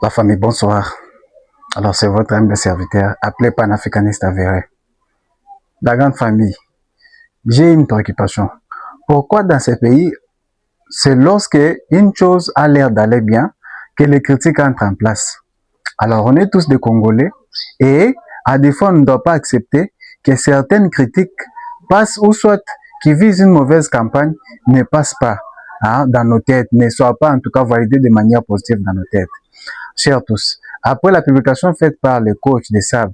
La famille, bonsoir. Alors, c'est votre humble serviteur, appelé panafricaniste avéré. La grande famille, j'ai une préoccupation. Pourquoi dans ces pays, c'est lorsque une chose a l'air d'aller bien que les critiques entrent en place? Alors, on est tous des Congolais et à des fois, on ne doit pas accepter que certaines critiques passent ou soit qui visent une mauvaise campagne ne passent pas dans nos têtes, ne soient pas en tout cas validées de manière positive dans nos têtes. Chers tous, après la publication faite par le coach de Sab,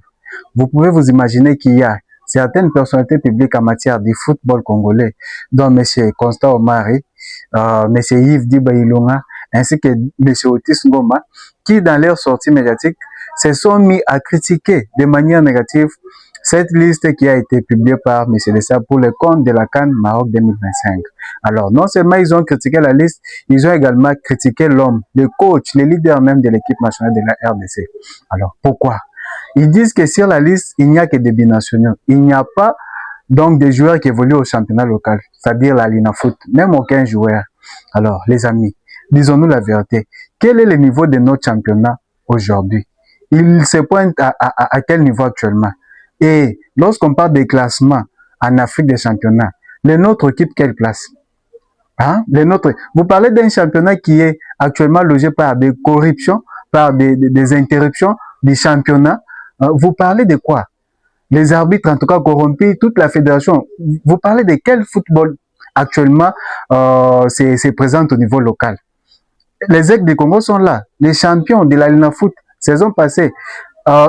vous pouvez vous imaginer qu'il y a certaines personnalités publiques en matière du football congolais, dont M. Constant Omari, M. Yves Dibailonga, ainsi que M. Otis Ngoma, qui dans leur sortie médiatique se sont mis à critiquer de manière négative cette liste qui a été publiée par M. Dessab pour le compte de la CAN Maroc 2025. Alors, non seulement ils ont critiqué la liste, ils ont également critiqué l'homme, le coach, le leader même de l'équipe nationale de la RDC. Alors, pourquoi? Ils disent que sur la liste, il n'y a que des binationaux. Il n'y a pas donc des joueurs qui évoluent au championnat local, c'est-à-dire la Lina Foot, même aucun joueur. Alors, les amis, disons-nous la vérité. Quel est le niveau de notre championnat aujourd'hui? Il se pointe à quel niveau actuellement? Et lorsqu'on parle des classements en Afrique des championnats, les nôtres occupent quelle place? Les nôtres. Vous parlez d'un championnat qui est actuellement logé par des corruptions, par des interruptions du championnat. Vous parlez de quoi? Les arbitres, en tout cas corrompus, toute la fédération. Vous parlez de quel football actuellement se présente au niveau local? Les Aigles du Congo sont là. Les champions de la Lina Foot, saison passée,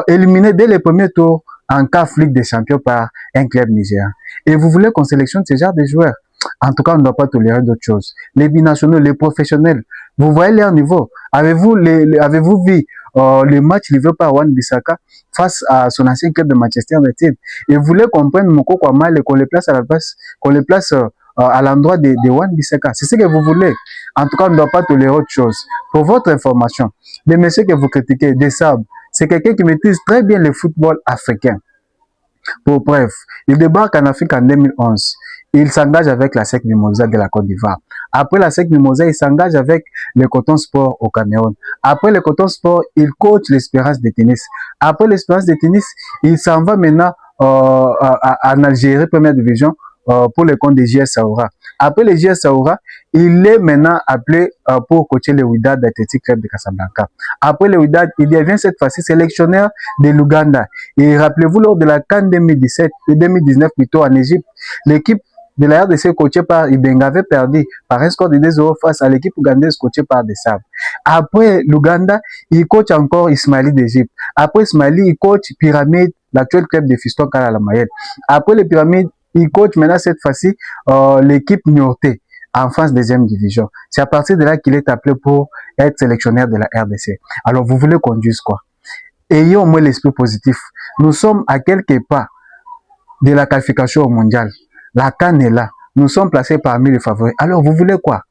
éliminés dès les premiers tours en CAF Ligue des Champions par un club nigérien. Et vous voulez qu'on sélectionne ce genre de joueurs? En tout cas, on ne doit pas tolérer d'autres choses. Les binationaux, les professionnels, vous voyez leur niveau. Avez-vous vu le match livré par Wan-Bissaka face à son ancien club de Manchester United? Et vous voulez comprendre Moko Kwamal et qu'on les place à la place, qu'on les place à l'endroit de Wan-Bissaka. C'est ce que vous voulez. En tout cas, on ne doit pas tolérer autre chose. Pour votre information, le monsieur que vous critiquez, Dessab, c'est quelqu'un qui maîtrise très bien le football africain. Pour bref, il débarque en Afrique en 2011. Il s'engage avec la SEC Mimosa de la Côte d'Ivoire. Après la SEC Mimosa, il s'engage avec le Coton Sport au Cameroun. Après le Coton Sport, il coach l'Espérance de tennis. Après l'Espérance de tennis, il s'en va maintenant en Algérie, première division, pour le compte des JS Saoura. Après les JS Saoura, il est maintenant appelé pour coacher le Wydad Athletic Club de Casablanca. Après le Wydad, il devient cette fois-ci sélectionneur de l'Ouganda. Et rappelez-vous, lors de la CAN 2017 et 2019 plutôt en Égypte, l'équipe de la RDC coachée par Ibenga avait perdu par un score de 2-0 face à l'équipe ougandaise coachée par Dessab. Après l'Ouganda, il coach encore Ismaili d'Égypte. Après Ismaili, il coach Pyramide, l'actuel club de Fiston Kalalamayel. Après les Pyramides, il coach maintenant cette fois-ci l'équipe Niorté en France deuxième division. C'est à partir de là qu'il est appelé pour être sélectionneur de la RDC. Alors vous voulez qu'on dise quoi? Ayez au moins l'esprit positif. Nous sommes à quelques pas de la qualification au mondial. La CAN est là. Nous sommes placés parmi les favoris. Alors vous voulez quoi?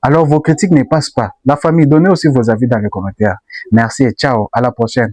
Alors vos critiques ne passent pas. La famille, donnez aussi vos avis dans les commentaires. Merci et ciao. À la prochaine.